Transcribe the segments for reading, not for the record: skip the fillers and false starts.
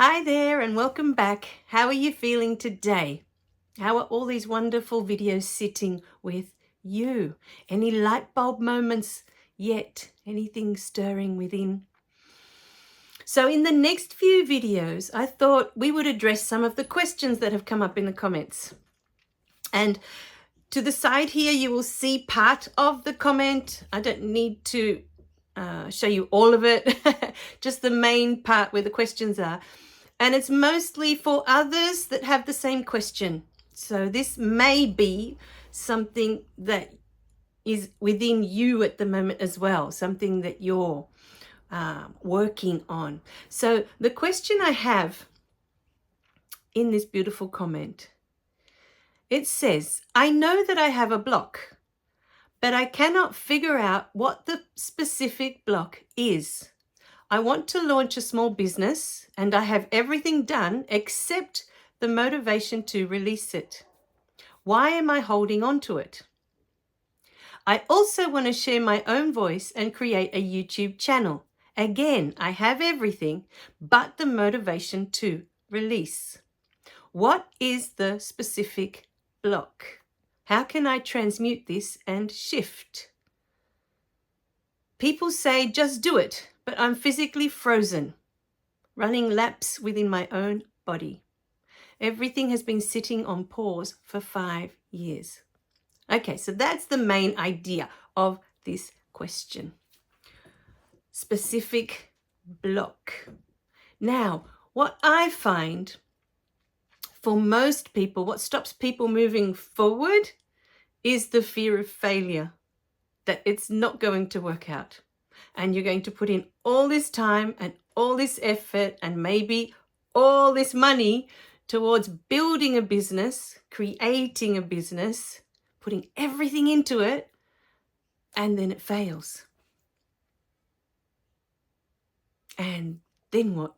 Hi there and welcome back. How are you feeling today? How are all these wonderful videos sitting with you? Any light bulb moments yet? Anything stirring within? So in the next few videos, I thought we would address some of the questions that have come up in the comments. And to the side here, you will see part of the comment. I don't need to show you all of it, just the main part where the questions are. And it's mostly for others that have the same question. So this may be something that is within you at the moment as well, something that you're working on. So the question I have in this beautiful comment, it says, I know that I have a block, but I cannot figure out what the specific block is. I want to launch a small business and I have everything done except the motivation to release it. Why am I holding on to it? I also want to share my own voice and create a YouTube channel. Again, I have everything but the motivation to release. What is the specific block? How can I transmute this and shift? People say, just do it, but I'm physically frozen, running laps within my own body. Everything has been sitting on pause for 5 years. Okay, so that's the main idea of this question. Specific block. Now, what I find for most people, what stops people moving forward is the fear of failure, that it's not going to work out. And you're going to put in all this time and all this effort and maybe all this money towards building a business, creating a business, putting everything into it, and then it fails. And then what?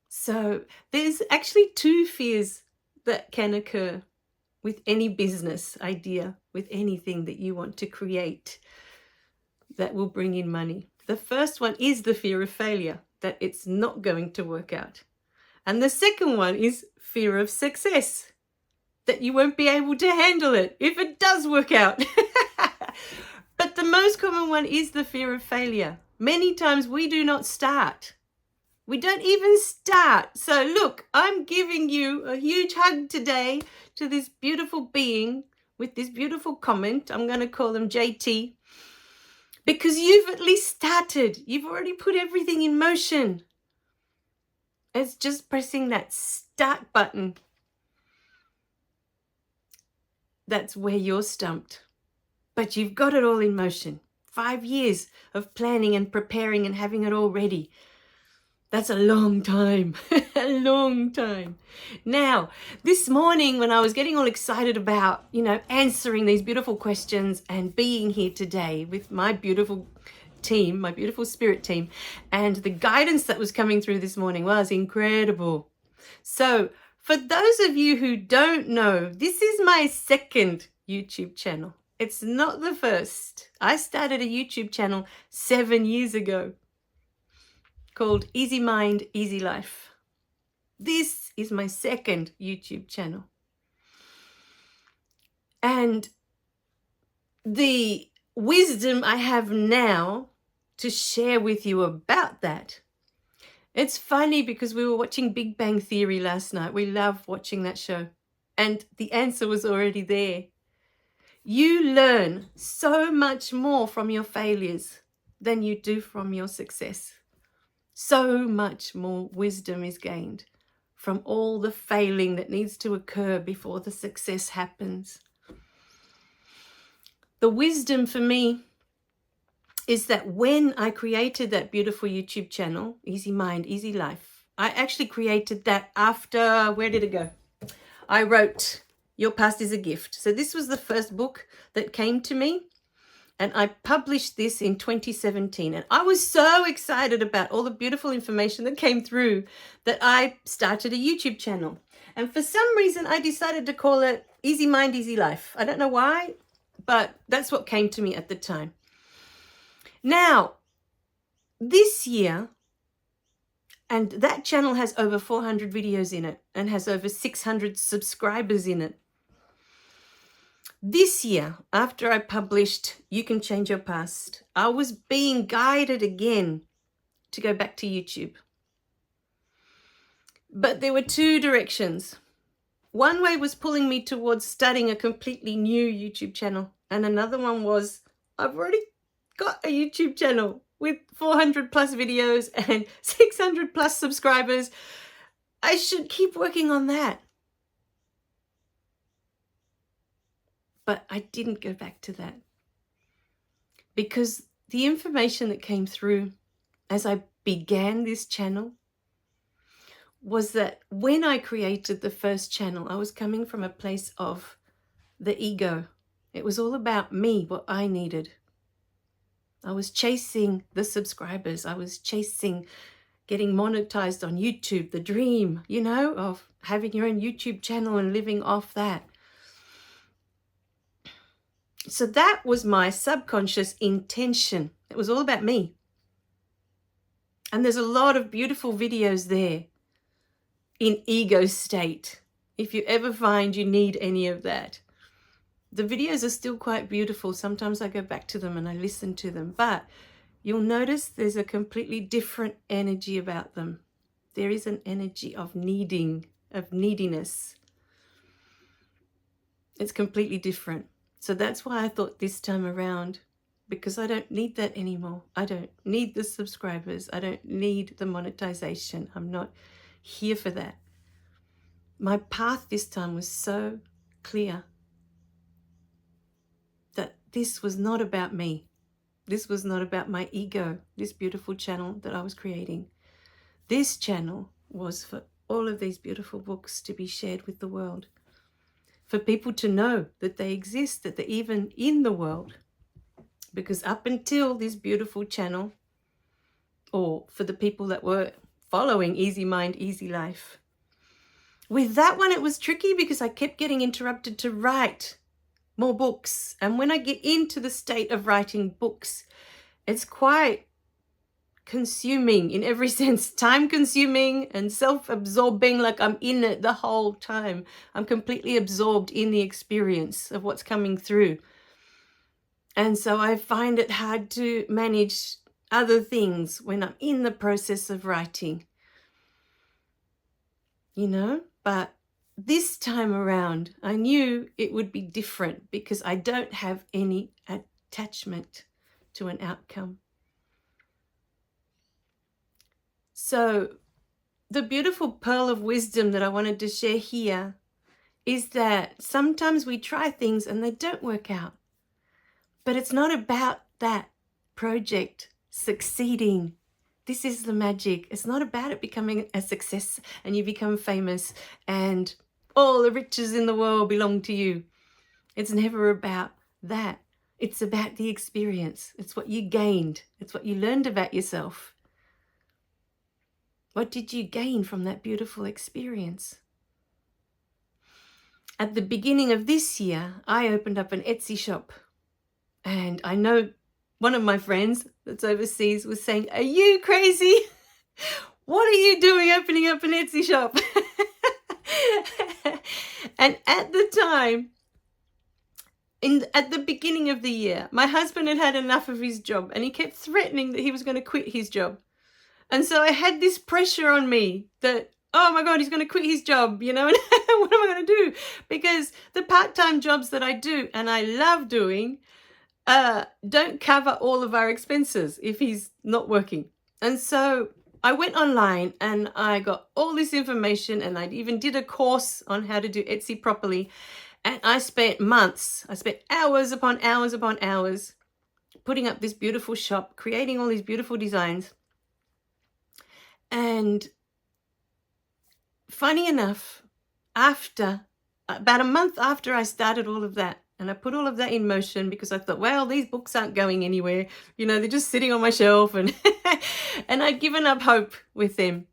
So there's actually two fears that can occur with any business idea, with anything that you want to create that will bring in money. The first one is the fear of failure, that it's not going to work out. And the second one is fear of success, that you won't be able to handle it if it does work out. But the most common one is the fear of failure. Many times we do not start. We don't even start. So look, I'm giving you a huge hug today to this beautiful being with this beautiful comment. I'm going to call them JT, because you've at least started. You've already put everything in motion. It's just pressing that start button. That's where you're stumped. But you've got it all in motion. 5 years of planning and preparing and having it all ready. That's a long time, a long time. Now, this morning when I was getting all excited about, answering these beautiful questions and being here today with my beautiful team, my beautiful spirit team, and the guidance that was coming through this morning was incredible. So for those of you who don't know, this is my second YouTube channel. It's not the first. I started a YouTube channel 7 years ago called Easy Mind, Easy Life. This is my second YouTube channel. And the wisdom I have now to share with you about that. It's funny because we were watching Big Bang Theory last night. We love watching that show. And the answer was already there. You learn so much more from your failures than you do from your success. So much more wisdom is gained from all the failing that needs to occur before the success happens. The wisdom for me is that when I created that beautiful YouTube channel, Easy Mind, Easy Life, I actually created that after, where did it go? I wrote Your Past is a Gift. So this was the first book that came to me. And I published this in 2017. And I was so excited about all the beautiful information that came through that I started a YouTube channel. And for some reason, I decided to call it Easy Mind, Easy Life. I don't know why, but that's what came to me at the time. Now, This year, and that channel has over 400 videos in it and has over 600 subscribers in it. This year, after I published You Can Change Your Past, I was being guided again to go back to YouTube. But there were two directions. One way was pulling me towards starting a completely new YouTube channel. And another one was, I've already got a YouTube channel with 400 plus videos and 600 plus subscribers. I should keep working on that. But I didn't go back to that, because the information that came through as I began this channel was that when I created the first channel, I was coming from a place of the ego. It was all about me, what I needed. I was chasing the subscribers. I was chasing getting monetized on YouTube, the dream, you know, of having your own YouTube channel and living off that. So that was my subconscious intention. It was all about me. And there's a lot of beautiful videos there in ego state. If you ever find you need any of that, the videos are still quite beautiful. Sometimes I go back to them and I listen to them, but you'll notice there's a completely different energy about them. There is an energy of needing, of neediness. It's completely different. So that's why I thought this time around, because I don't need that anymore. I don't need the subscribers. I don't need the monetization. I'm not here for that. My path this time was so clear that this was not about me. This was not about my ego, this beautiful channel that I was creating. This channel was for all of these beautiful books to be shared with the world, for people to know that they exist, that they're even in the world. Because up until this beautiful channel, or for the people that were following Easy Mind, Easy Life, with that one it was tricky because I kept getting interrupted to write more books. And when I get into the state of writing books, it's quite consuming in every sense, time consuming and self-absorbing, like I'm in it the whole time. I'm completely absorbed in the experience of what's coming through. And so I find it hard to manage other things when I'm in the process of writing, you know, but this time around, I knew it would be different because I don't have any attachment to an outcome. So the beautiful pearl of wisdom that I wanted to share here is that sometimes we try things and they don't work out. But it's not about that project succeeding. This is the magic. It's not about it becoming a success and you become famous and all the riches in the world belong to you. It's never about that. It's about the experience. It's what you gained. It's what you learned about yourself. What did you gain from that beautiful experience? At the beginning of this year, I opened up an Etsy shop. And I know one of my friends that's overseas was saying, "Are you crazy? What are you doing opening up an Etsy shop?" And at the time, at the beginning of the year, my husband had had enough of his job and he kept threatening that he was going to quit his job. And so I had this pressure on me that, oh my God, he's going to quit his job, you know, and what am I going to do? Because the part-time jobs that I do and I love doing don't cover all of our expenses if he's not working. And so I went online and I got all this information and I even did a course on how to do Etsy properly. And I spent months, I spent hours upon hours upon hours putting up this beautiful shop, creating all these beautiful designs. And funny enough, after about a month after I started all of that, and I put all of that in motion because I thought, well, these books aren't going anywhere. You know, they're just sitting on my shelf and and I'd given up hope with them.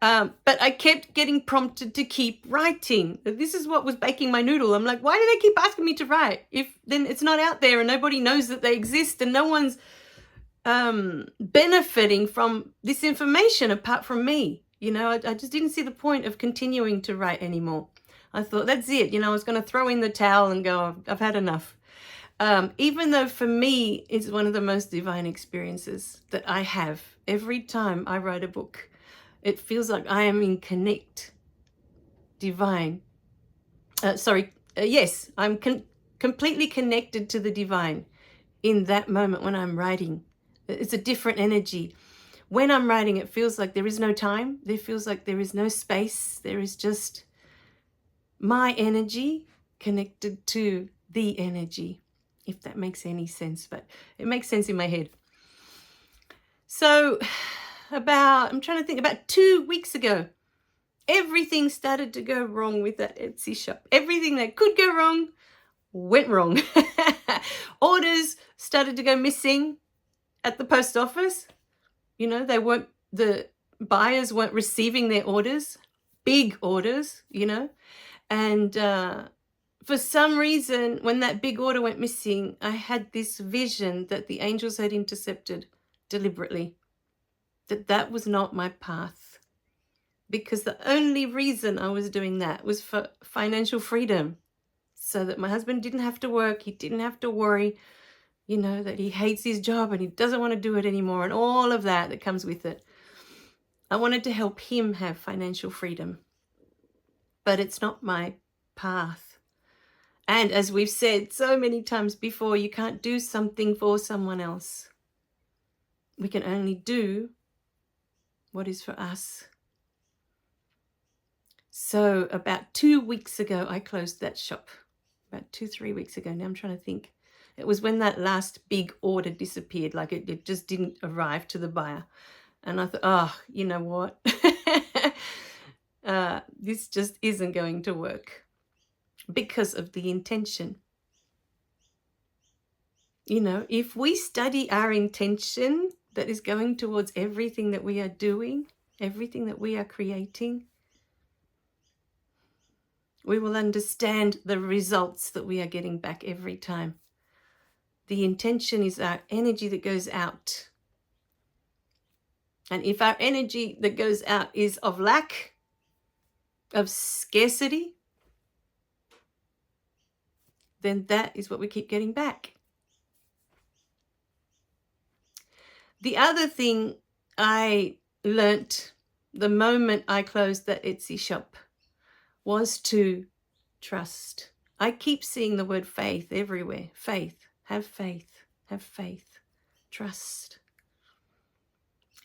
But I kept getting prompted to keep writing. This is what was baking my noodle. I'm like, why do they keep asking me to write if then it's not out there and nobody knows that they exist and no one's benefiting from this information apart from me. I just didn't see the point of continuing to write anymore. I thought, that's it. I was going to throw in the towel and go, I've had enough. Even though for me, it's one of the most divine experiences that I have. Every time I write a book, it feels like I am in divine. Yes, I'm completely connected to the divine in that moment when I'm writing. It's a different energy. When I'm writing, it feels like there is no time. There feels like there is no space. There is just my energy connected to the energy, if that makes any sense, but it makes sense in my head. So I'm trying to think, about 2 weeks ago, everything started to go wrong with that Etsy shop. Everything that could go wrong went wrong. Orders started to go missing at the post office. The buyers weren't receiving their orders, big orders, and for some reason, when that big order went missing, I had this vision that the angels had intercepted deliberately, that was not my path, because the only reason I was doing that was for financial freedom, so that my husband didn't have to work, he didn't have to worry, that he hates his job and he doesn't want to do it anymore, and all of that comes with it. I wanted to help him have financial freedom, but it's not my path. And as we've said so many times before, you can't do something for someone else. We can only do what is for us. So about 2 weeks ago, I closed that shop. About 2-3 weeks ago. Now I'm trying to think. It was when that last big order disappeared. Like it just didn't arrive to the buyer. And I thought, you know what? This just isn't going to work because of the intention. If we study our intention that is going towards everything that we are doing, everything that we are creating, we will understand the results that we are getting back every time. The intention is our energy that goes out. And if our energy that goes out is of lack, of scarcity, then that is what we keep getting back. The other thing I learnt the moment I closed that Etsy shop was to trust. I keep seeing the word faith everywhere. Faith, have faith, trust.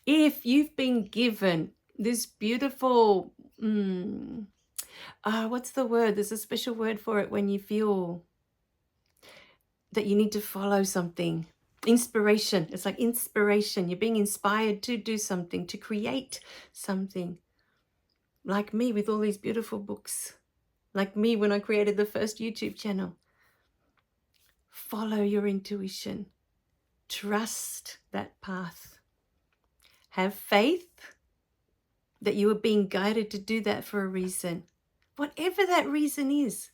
If you've been given this beautiful, what's the word? There's a special word for it when you feel that you need to follow something. Inspiration. It's like inspiration. You're being inspired to do something, to create something. Like me with all these beautiful books. Like me when I created the first YouTube channel. Follow your intuition. Trust that path. Have faith that you are being guided to do that for a reason. Whatever that reason is.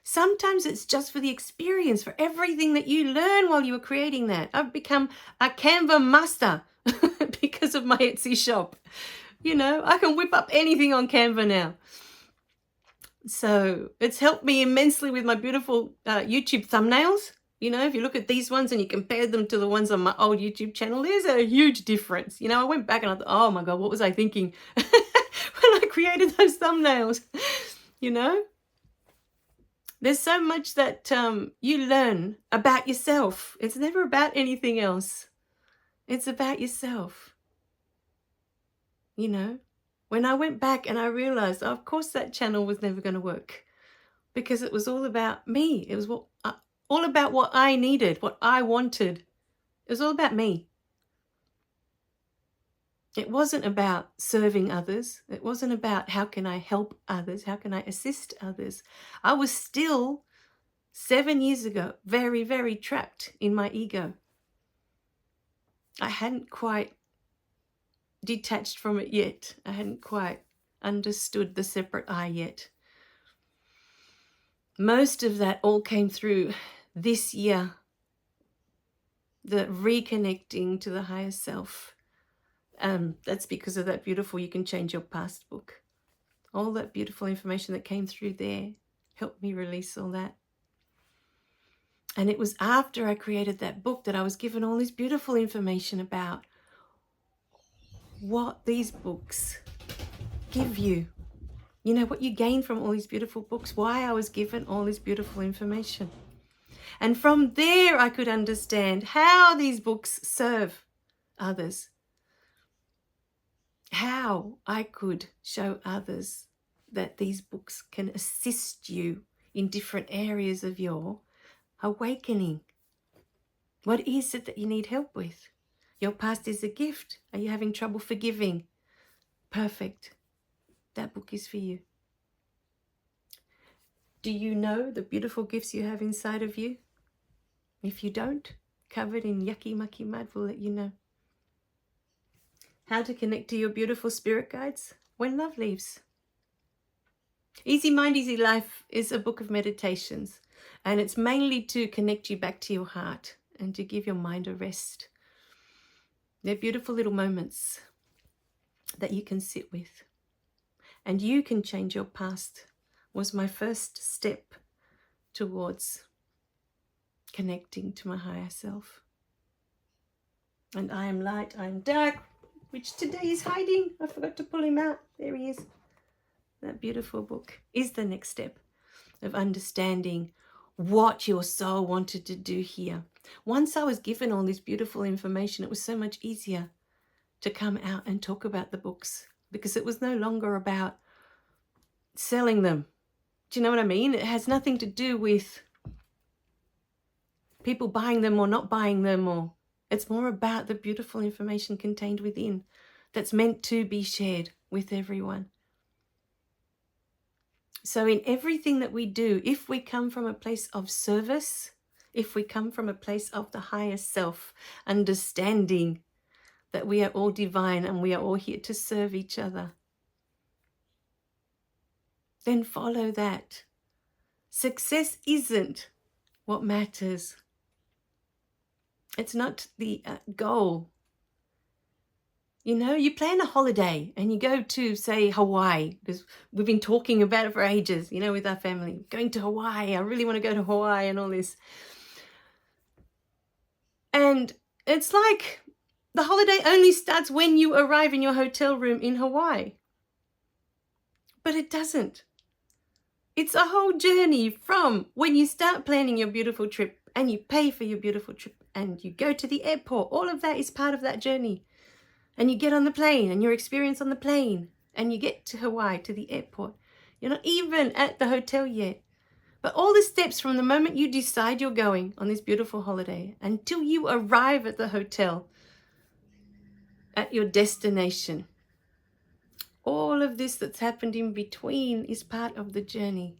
Sometimes it's just for the experience, for everything that you learn while you were creating that. I've become a Canva master because of my Etsy shop. I can whip up anything on Canva now. So it's helped me immensely with my beautiful YouTube thumbnails. If you look at these ones and you compare them to the ones on my old YouTube channel, there's a huge difference. I went back and I thought, oh my God, what was I thinking when I created those thumbnails? There's so much that you learn about yourself. It's never about anything else. It's about yourself. When I went back and I realized, of course that channel was never going to work, because it was all about me. It was all about what I needed, what I wanted. It was all about me. It wasn't about serving others. It wasn't about how can I help others? How can I assist others? I was still 7 years ago, very, very trapped in my ego. I hadn't quite detached from it yet. I hadn't quite understood the separate I yet. Most of that all came through this year. the reconnecting to the higher self. That's because of that beautiful You Can Change Your Past book. All that beautiful information that came through there helped me release all that. And it was after I created that book that I was given all this beautiful information about what these books give you. You know, what you gain from all these beautiful books, why I was given all this beautiful information. And from there, I could understand how these books serve others. How I could show others that these books can assist you in different areas of your awakening. What is it that you need help with? Your past is a gift. Are you having trouble forgiving? Perfect. That book is for you. Do you know the beautiful gifts you have inside of you? If you don't, covered in yucky mucky mud will let you know. How to connect to your beautiful spirit guides when love leaves. Easy Mind, Easy Life is a book of meditations, and it's mainly to connect you back to your heart and to give your mind a rest. They're beautiful little moments that you can sit with. And You Can Change Your Past was my first step towards connecting to my higher self. And I Am Light, I Am Dark, which today is hiding. I forgot to pull him out. There he is. That beautiful book is the next step of understanding what your soul wanted to do here. Once I was given all this beautiful information, it was so much easier to come out and talk about the books, because it was no longer about selling them. Do you know what I mean? It has nothing to do with people buying them or not buying them, or it's more about the beautiful information contained within that's meant to be shared with everyone. So in everything that we do, if we come from a place of service, if we come from a place of the higher self, understanding that we are all divine and we are all here to serve each other, then follow that. Success isn't what matters. It's not the goal. You know, you plan a holiday and you go to, say, Hawaii, because we've been talking about it for ages, you know, with our family. Going to Hawaii, I really want to go to Hawaii and all this. And it's like the holiday only starts when you arrive in your hotel room in Hawaii. But it doesn't. It's a whole journey from when you start planning your beautiful trip and you pay for your beautiful trip and you go to the airport. All of that is part of that journey. And you get on the plane and your experience on the plane and you get to Hawaii, to the airport. You're not even at the hotel yet. But all the steps from the moment you decide you're going on this beautiful holiday until you arrive at the hotel, at your destination, all of this that's happened in between is part of the journey.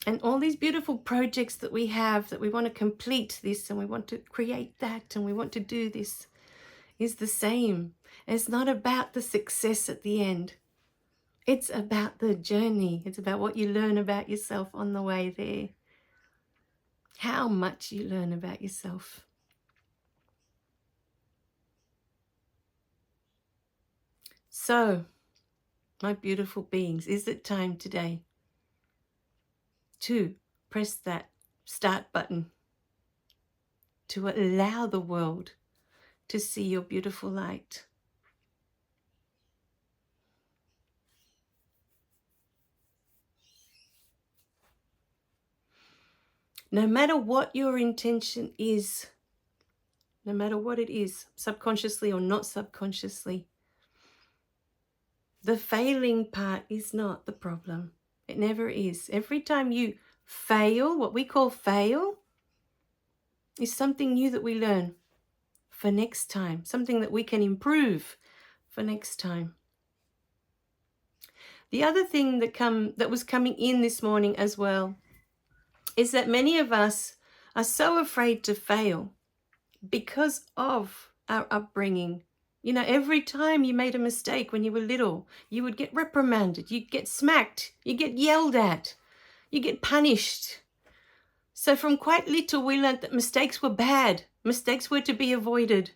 And all these beautiful projects that we have, that we want to complete this and we want to create that and we want to do this, is the same. It's not about the success at the end. It's about the journey. It's about what you learn about yourself on the way there. How much you learn about yourself. So, my beautiful beings, is it time today to press that start button, to allow the world to see your beautiful light? No matter what your intention is, no matter what it is, subconsciously or not subconsciously, the failing part is not the problem. It never is. Every time you fail, what we call fail, is something new that we learn for next time, something that we can improve for next time. The other thing that was coming in this morning as well is that many of us are so afraid to fail because of our upbringing. You know, every time you made a mistake when you were little, you would get reprimanded, you'd get smacked, you get yelled at, you get punished. So from quite little, we learned that mistakes were bad. Mistakes were to be avoided.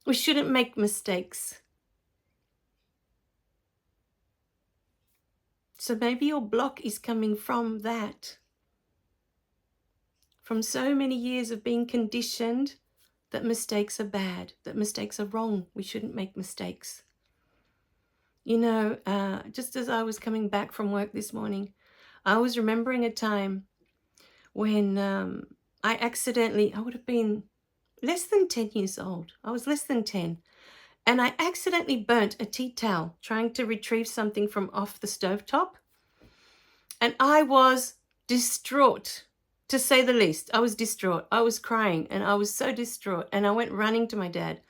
We shouldn't make mistakes. So maybe your block is coming from that. From so many years of being conditioned that mistakes are bad, that mistakes are wrong. We shouldn't make mistakes. You know, just as I was coming back from work this morning, I was remembering a time when I would have been less than 10 years old. I was less than 10. And I accidentally burnt a tea towel trying to retrieve something from off the stovetop. And I was distraught, to say the least. I was distraught. I was crying and I was so distraught. And I went running to my dad.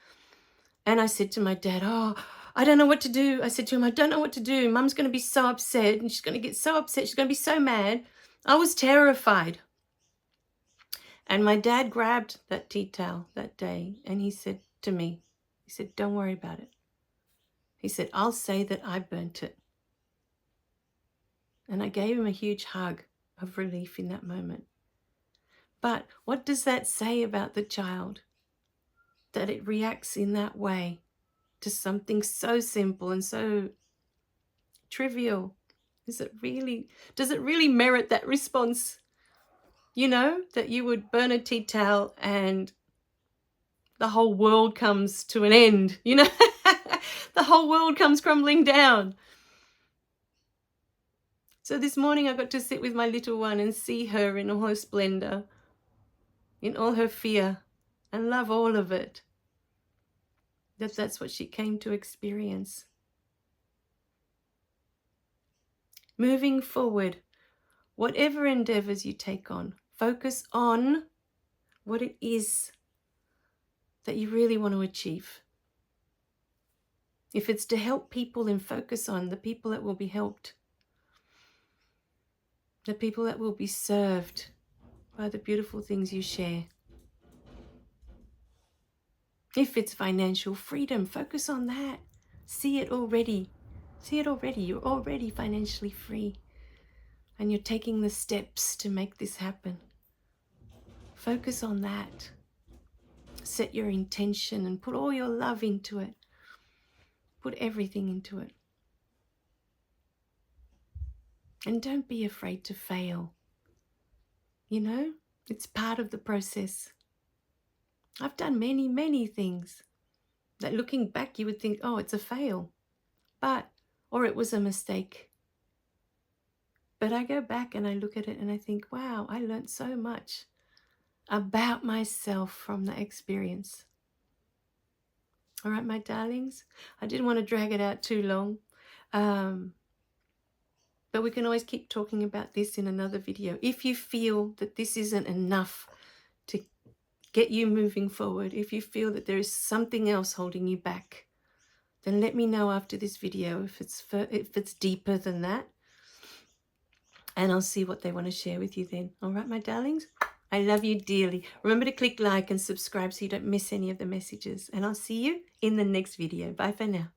And I said to my dad, oh, I don't know what to do. I said to him, I don't know what to do. Mum's going to be so upset and she's going to get so upset. She's going to be so mad. I was terrified. And my dad grabbed that tea towel that day and he said to me, he said, don't worry about it. He said, I'll say that I burnt it. And I gave him a huge hug of relief in that moment. But what does that say about the child? That it reacts in that way to something so simple and so trivial. Does it really merit that response? You know, that you would burn a tea towel and the whole world comes to an end, you know? The whole world comes crumbling down. So this morning I got to sit with my little one and see her in all her splendor, in all her fear, and love all of it. That's what she came to experience. Moving forward, whatever endeavors you take on, focus on what it is that you really want to achieve. If it's to help people, then focus on the people that will be helped, the people that will be served by the beautiful things you share. If it's financial freedom, focus on that. See it already. See it already. You're already financially free. And you're taking the steps to make this happen. Focus on that. Set your intention and put all your love into it. Put everything into it. And don't be afraid to fail. You know, it's part of the process. I've done many, many things that looking back you would think, oh, it's a fail. Or it was a mistake. But I go back and I look at it and I think, wow, I learned so much about myself from the experience. All right, my darlings, I didn't want to drag it out too long. But we can always keep talking about this in another video. If you feel that this isn't enough to get you moving forward, if you feel that there is something else holding you back, then let me know after this video if it's deeper than that. And I'll see what they want to share with you then. All right, my darlings? I love you dearly. Remember to click like and subscribe so you don't miss any of the messages. And I'll see you in the next video. Bye for now.